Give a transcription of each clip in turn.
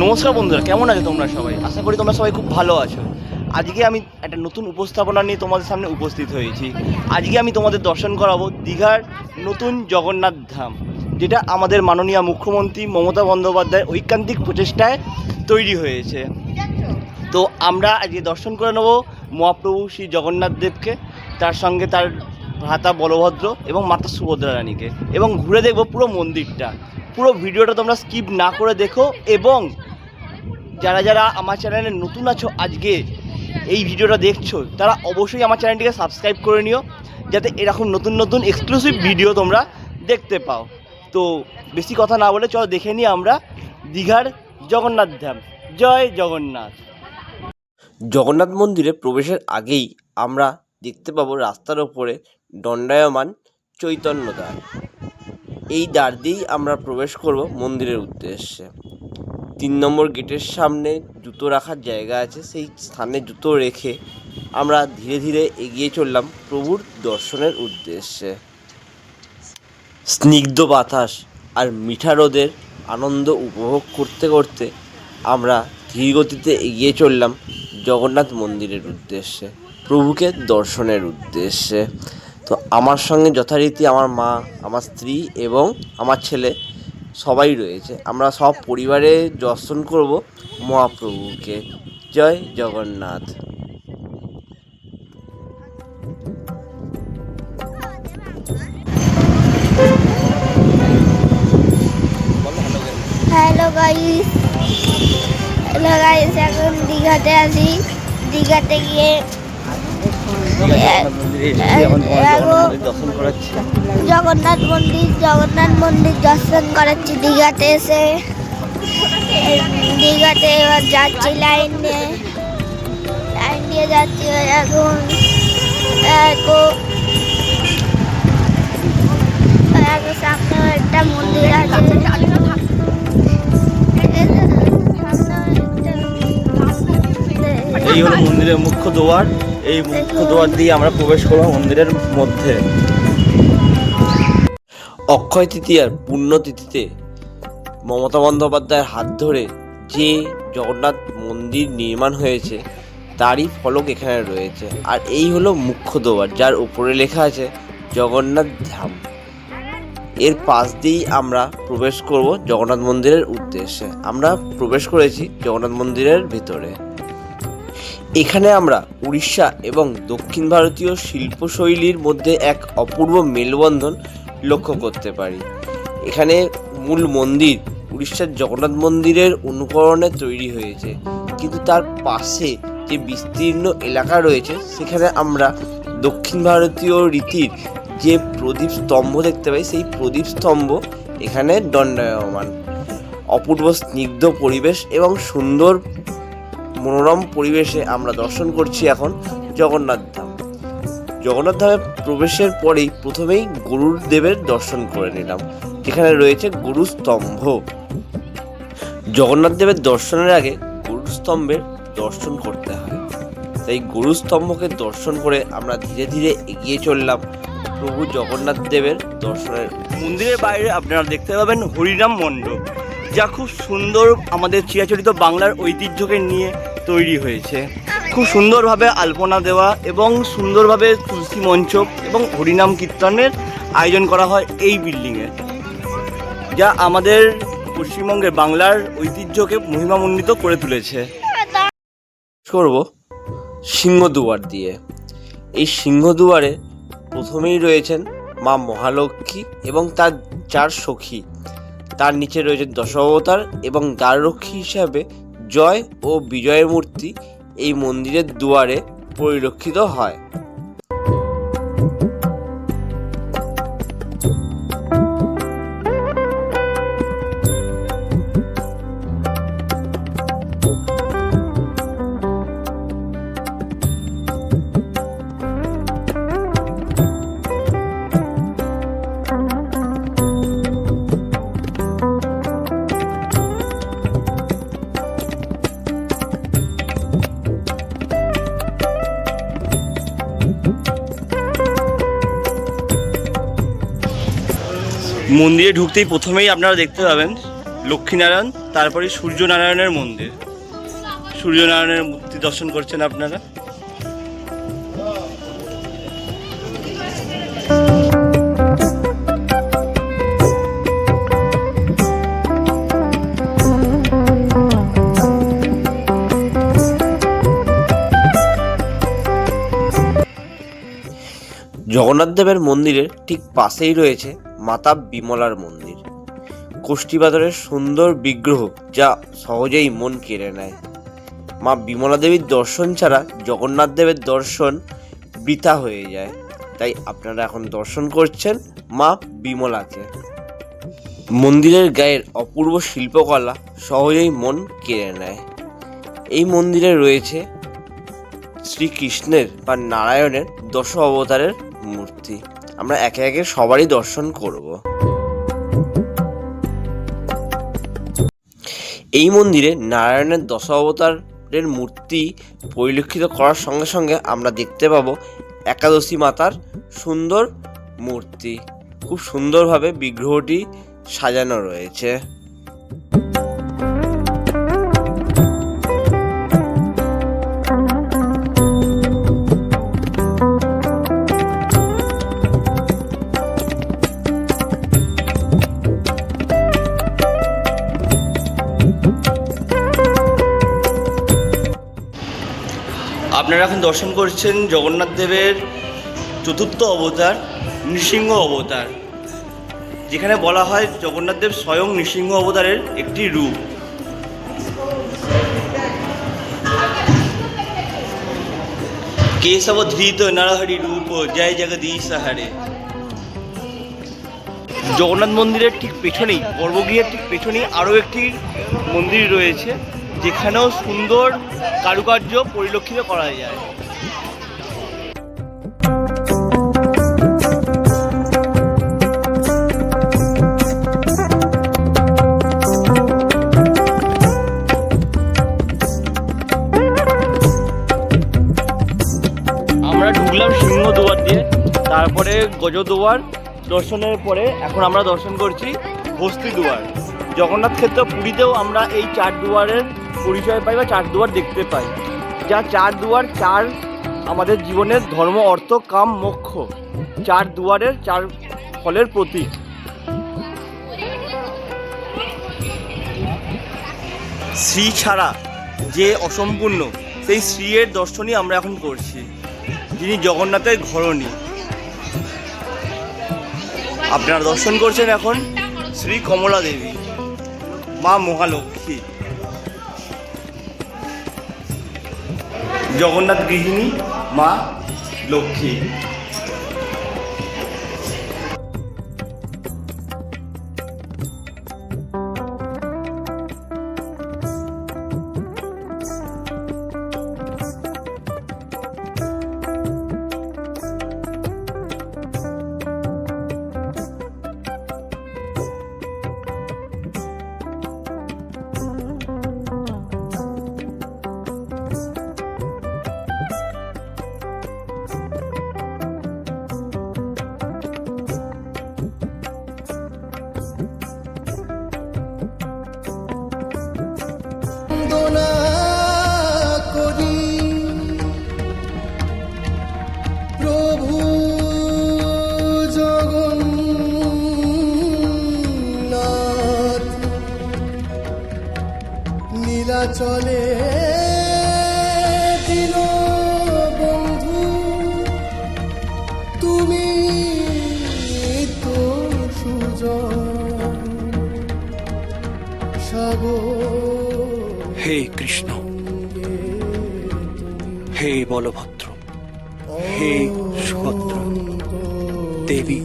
নমস্কার বন্ধুরা, কেমন আছো তোমরা সবাই? আশা করি তোমরা সবাই খুব ভালো আছো। আজকে আমি একটা নতুন উপস্থাপনা নিয়ে তোমাদের সামনে উপস্থিত হয়েছি। আজকে আমি তোমাদের দর্শন করাবো দীঘার নতুন জগন্নাথ ধাম, যেটা আমাদের মাননীয় মুখ্যমন্ত্রী মমতা বন্দ্যোপাধ্যায়ের ঐকান্তিক প্রচেষ্টায় তৈরি হয়েছে। তো আমরা আজকে দর্শন করে নেবো মহাপ্রভু শ্রী জগন্নাথ দেবকে, তার সঙ্গে তার ভ্রাতা বলভদ্র এবং মাতা সুভদ্রা রানীকে, এবং ঘুরে দেখবো পুরো মন্দিরটা। পুরো ভিডিওটা তোমরা স্কিপ না করে দেখো, এবং যারা যারা আমার চ্যানেলে নতুন আছো আজকে এই ভিডিওটা দেখছো, তারা অবশ্যই আমার চ্যানেলটিকে সাবস্ক্রাইব করে নিও, যাতে এরকম নতুন নতুন এক্সক্লুসিভ ভিডিও তোমরা দেখতে পাও। তো বেশি কথা না বলে চলো দেখে নিই আমরা দীঘার জগন্নাথ ধাম। জয় জগন্নাথ। জগন্নাথ মন্দিরে প্রবেশের আগেই আমরা দেখতে পাবো রাস্তার ওপরে দণ্ডায়মান চৈতন্য দ্বার। এই দ্বার দিয়েই আমরা প্রবেশ করব মন্দিরের উদ্দেশ্যে। 3 নম্বর গেটের সামনে জুতো রাখার জায়গা আছে, সেই স্থানে জুতো রেখে আমরা ধীরে ধীরে এগিয়ে চললাম প্রভুর দর্শনের উদ্দেশ্যে। স্নিগ্ধ বাতাস আর মিঠা রোদের আনন্দ উপভোগ করতে করতে আমরা ধীর গতিতে এগিয়ে চললাম জগন্নাথ মন্দিরের উদ্দেশ্যে, প্রভুকে দর্শনের উদ্দেশ্যে। তো আমার সঙ্গে যথারীতি আমার মা, আমার স্ত্রী এবং আমার ছেলে সবাই রয়েছে। আমরা সব পরিবারে দর্শন করব মহাপ্রভুকে। জয় জগন্নাথ। হ্যালো গাইস, এখন দীঘাতে আছি। দীঘাতে গিয়ে জগন্নাথ মন্দির দর্শন করাচ্ছি। দীঘাতে এসে এবার যাচ্ছি লাইন দিয়ে যাচ্ছি। এখন সামনে একটা মন্দির আছে। এই হলো মন্দিরের মুখ্য দ্বার। এই মুখ্য দ্বার দিয়ে আমরা প্রবেশ করব মন্দিরের মধ্যে। অক্ষয় তৃতীয়ার পুণ্যতিথিতে মমতা বন্দ্যোপাধ্যায়ের হাত ধরে যে জগন্নাথ মন্দির নির্মাণ হয়েছে তারই ফলক এখানে রয়েছে। আর এই হলো মুখ্য দ্বার, যার উপরে লেখা আছে জগন্নাথ ধাম। এর পাশ দিয়েই আমরা প্রবেশ করব জগন্নাথ মন্দিরের উদ্দেশ্যে। আমরা প্রবেশ করেছি জগন্নাথ মন্দিরের ভিতরে। এখানে আমরা উড়িষ্যা এবং দক্ষিণ ভারতীয় শিল্পশৈলীর মধ্যে এক অপূর্ব মেলবন্ধন লক্ষ্য করতে পারি। এখানে মূল মন্দির উড়িষ্যার জগন্নাথ মন্দিরের অনুকরণে তৈরি হয়েছে, কিন্তু তার পাশে যে বিস্তীর্ণ এলাকা রয়েছে সেখানে আমরা দক্ষিণ ভারতীয় রীতির যে প্রদীপ স্তম্ভ দেখতে পাই, সেই প্রদীপ স্তম্ভ এখানে দণ্ডায়মান। অপূর্ব স্নিগ্ধ পরিবেশ এবং সুন্দর মনোরম পরিবেশে আমরা দর্শন করছি এখন জগন্নাথ ধাম। জগন্নাথ ধামে প্রবেশের পরেই প্রথমেই গরুর দেবের দর্শন করে নিলাম, যেখানে রয়েছে গরু স্তম্ভ। জগন্নাথ দেবের দর্শনের আগে গরুর স্তম্ভের দর্শন করতে হয়, তাই গরু স্তম্ভকে দর্শন করে আমরা ধীরে ধীরে এগিয়ে চললাম প্রভু জগন্নাথ দেবের দর্শনের। মন্দিরের বাইরে আপনারা দেখতে পাবেন হরিনাম মণ্ডপ, যা খুব সুন্দর আমাদের চিরাচরিত বাংলার ঐতিহ্যকে নিয়ে তৈরি হয়েছে। খুব সুন্দরভাবে আলপনা দেওয়া এবং সুন্দরভাবে তুলসী মঞ্চ এবং হরিনাম কীর্তনের আয়োজন করা হয় এই বিল্ডিংয়ে, যা আমাদের পশ্চিমবঙ্গের বাংলার ঐতিহ্যকে মহিমামণ্ডিত করে তুলেছে। করব সিংহদুয়ার দিয়ে। এই সিংহদুয়ারে প্রথমেই রয়েছেন মা মহালক্ষ্মী এবং তার 4 সখী। তার নিচে রয়েছে দশাবতার এবং দ্বাররক্ষী হিসাবে জয় ও বিজয়ের মূর্তি এই মন্দিরের দুয়ারে পরিলক্ষিত হয়। মন্দিরে ঢুকতেই প্রথমেই আপনারা দেখতে পাবেন লক্ষ্মীনারায়ণ তারপরে সূর্যনারায়ণের মন্দির। সূর্যনারায়ণের মূর্তি দর্শন করছেন আপনারা। জগন্নাথ দেবের মন্দিরের ঠিক পাশেই রয়েছে মাতা বিমলার মন্দির, কোষ্ঠীপাথরের সুন্দর বিগ্রহ যা সহজেই মন কেড়ে নেয়। মা বিমলা দেবীর দর্শন ছাড়া জগন্নাথ দেবের দর্শন বৃথা হয়ে যায়, তাই আপনারা এখন দর্শন করছেন মা বিমলাকে। মন্দিরের গায়ের অপূর্ব শিল্পকলা সহজেই মন কেড়ে নেয়। এই মন্দিরে রয়েছে শ্রীকৃষ্ণের বা নারায়ণের দশ অবতারের মূর্তি। আমরা একে একে সবারই দর্শন করব। এই মন্দিরে নারায়ণের দশ অবতারের মূর্তি পরিলক্ষিত করার সঙ্গে সঙ্গে আমরা দেখতে পাবো একাদশী মাতার সুন্দর মূর্তি। খুব সুন্দরভাবে বিগ্রহটি সাজানো রয়েছে। আপনারা এখন দর্শন করছেন জগন্নাথ দেবের চতুর্থ অবতার নৃসিংহ অবতার, যেখানে বলা হয় জগন্নাথ দেব স্বয়ং নৃসিংহ অবতারের একটি রূপ। কেশব ধৃত নরহরি রূপ জয় জগদীশ হারে। জগন্নাথ মন্দিরের ঠিক পেছনেই, গর্ভগৃহের ঠিক পেছনেই আরও একটি মন্দির রয়েছে, যেখানেও সুন্দর কারুকার্য পরিলক্ষিত করা যায়। আমরা ঢুকলাম সিংহদুয়ার দিয়ে, তারপরে গজদুয়ার দর্শনের পরে এখন আমরা দর্শন করছি হস্তি দুয়ার। জগন্নাথ ক্ষেত্র পুরীতেও আমরা এই চার দুয়ারের পরিচয় পাই বা চার দুয়ার দেখতে পাই, যা চার দুয়ার চার আমাদের জীবনের ধর্ম অর্থ কাম মোক্ষ চার দুয়ারের চার ফলের প্রতীক। শ্রী ছাড়া যে অসম্পূর্ণ, সেই শ্রীয়ের দর্শনই আমরা এখন করছি, যিনি জগন্নাথের ঘরণী। আপনারা দর্শন করছেন এখন শ্রী কমলা দেবী, মা মহালক্ষ্মী, জগন্নাথ গৃহিণী মা লক্ষ্মী। চলে দিন বন্ধু তুমি তো সুজন সাগর। হে কৃষ্ণ, হে বলভদ্র, হে সুভদ্রা দেবী,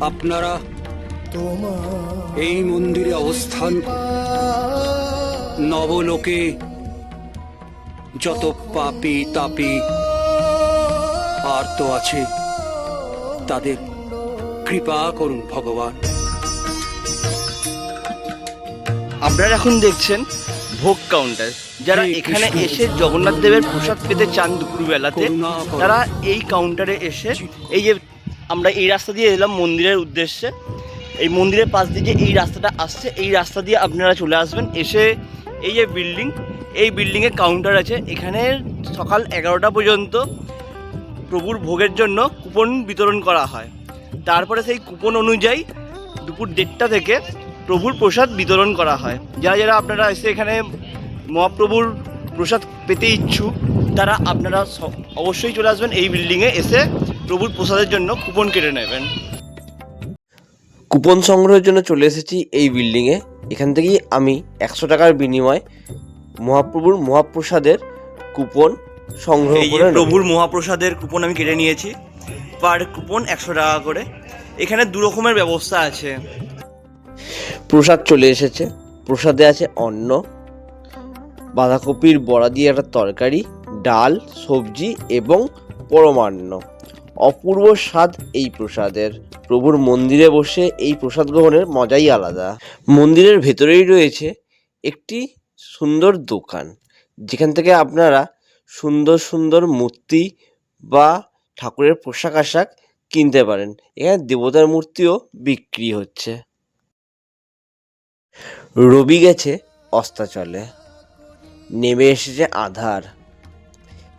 আপনারা এই মন্দিরে অবস্থান নবলোকে যত পাপী তাপী আর্ত আছে তাদের কৃপা করুন ভগবান। আপনারা এখন দেখছেন ভোগ কাউন্টার। যারা এখানে এসে জগন্নাথ দেবের প্রসাদ পেতে চান দুপুরবেলাতে, তারা এই কাউন্টারে এসে, এই যে আমরা এই রাস্তা দিয়ে এলাম মন্দিরের উদ্দেশ্যে, এই মন্দিরের পাশ দিয়ে যে এই রাস্তাটা আসছে, এই রাস্তা দিয়ে আপনারা চলে আসবেন। এসে এই যে বিল্ডিং, এই বিল্ডিংয়ে কাউন্টার আছে। এখানে সকাল 11টা পর্যন্ত প্রভুর ভোগের জন্য কুপন বিতরণ করা হয়। তারপরে সেই কুপন অনুযায়ী দুপুর 1:30 থেকে প্রভুর প্রসাদ বিতরণ করা হয়। যারা যারা আপনারা এসে এখানে মহাপ্রভুর প্রসাদ পেতে ইচ্ছুক, তারা আপনারা অবশ্যই চলে আসবেন এই বিল্ডিংয়ে, এসে প্রভুর প্রসাদের জন্য কুপন কেটে নেবেন। কুপন সংগ্রহের জন্য চলে এসেছি এই বিল্ডিংয়ে। এখান থেকেই আমি 100 টাকার বিনিময়ে মহাপ্রভুর মহাপ্রসাদের কুপন সংগ্রহ এই যে করে নেব। প্রভুর মহাপ্রসাদের কুপন আমি কেটে নিয়েছি, পার কুপন 100 টাকা করে। এখানে 2 রকমের ব্যবস্থা আছে। প্রসাদ চলে এসেছে। প্রসাদে আছে অন্ন, বাঁধাকপির বড়া দিয়ে একটা তরকারি, ডাল, সবজি এবং পরমান্ন। অপূর্ব স্বাদ এই প্রসাদের। প্রভুর মন্দিরে বসে এই প্রসাদ গ্রহণের মজাই আলাদা। মন্দিরের ভেতরেই রয়েছে একটি সুন্দর দোকান, যেখান থেকে আপনারা সুন্দর সুন্দর মূর্তি বা ঠাকুরের পোশাক আশাক কিনতে পারেন। এখানে দেবতার মূর্তিও বিক্রি হচ্ছে। রবি গেছে অস্তাচলে, নেমে এসেছে আধার।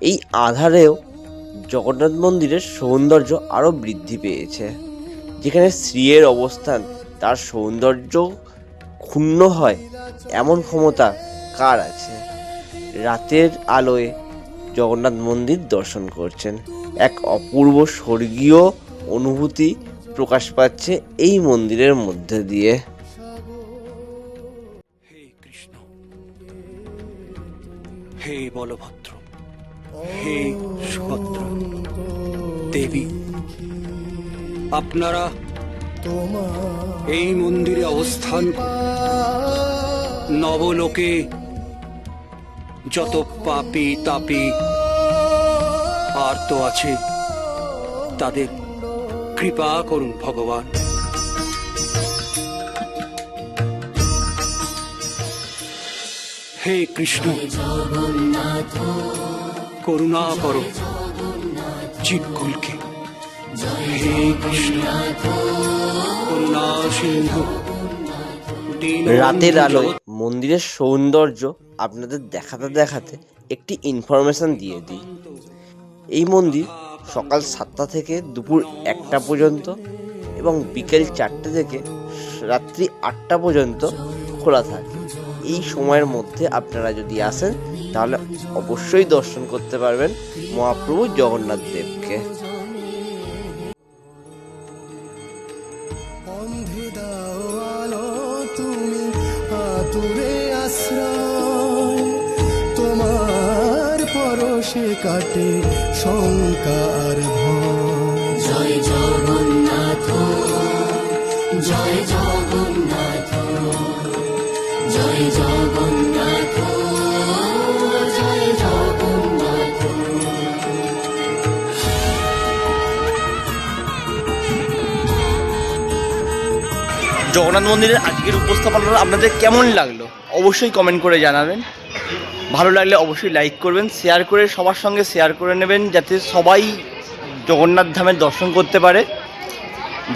এই আধারেও জগন্নাথ মন্দিরের সৌন্দর্য আরও বৃদ্ধি পেয়েছে। যেখানে স্ত্রীর অবস্থান তার সৌন্দর্য ক্ষুণ্ণ হয় এমন ক্ষমতা কার আছে? রাতের আলোয় জগন্নাথ মন্দির দর্শন করছেন। এক অপূর্ব স্বর্গীয় অনুভূতি প্রকাশ পাচ্ছে এই মন্দিরের মধ্যে দিয়ে। হে কৃষ্ণ, হে বলভদ্র, হে সুভদ্রা দেবী, আপনারা এই মন্দিরে অবস্থান করুন। নবলোকে যত পাপী তাপী আর্ত আছে, তাদের কৃপা করুন ভগবান। হে কৃষ্ণ, করুণা করো চিৎকুলকে। হে কৃষ্ণ, করুণা সিন্ধু। রাতের আলোয় মন্দিরের সৌন্দর্য আপনাদের দেখাতে দেখাতে একটি ইনফরমেশন দিয়ে দিই। এই মন্দির সকাল 7টা থেকে দুপুর 1টা পর্যন্ত এবং বিকেল 4টে থেকে রাত্রি 8টা পর্যন্ত খোলা থাকে। এই সময়ের মধ্যে আপনারা যদি আসেন তাহলে অবশ্যই দর্শন করতে পারবেন মহাপ্রভু জগন্নাথ দেবকে। অন্ধে দাও আলো তুমি আতুরে আশ্রয়, তোমার পরশে কাটে শঙ্কা আর ভয়। জয় জগন্নাথ, জয় জগন্নাথ, জয় জগন্নাথ, জয় জগন্নাথ। জগন্নাথ মন্দিরের আজকের উপস্থাপনাটা আপনাদের কেমন লাগলো অবশ্যই কমেন্ট করে জানাবেন। ভালো লাগলে অবশ্যই লাইক করবেন, শেয়ার করে সবার সঙ্গে শেয়ার করে নেবেন, যাতে সবাই জগন্নাথ ধামের দর্শন করতে পারে।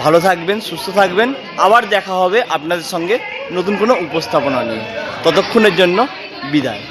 ভালো থাকবেন, সুস্থ থাকবেন। আবার দেখা হবে আপনাদের সঙ্গে নতুন কোনো উপস্থাপনা নিয়ে। ততক্ষণের জন্য বিদায়।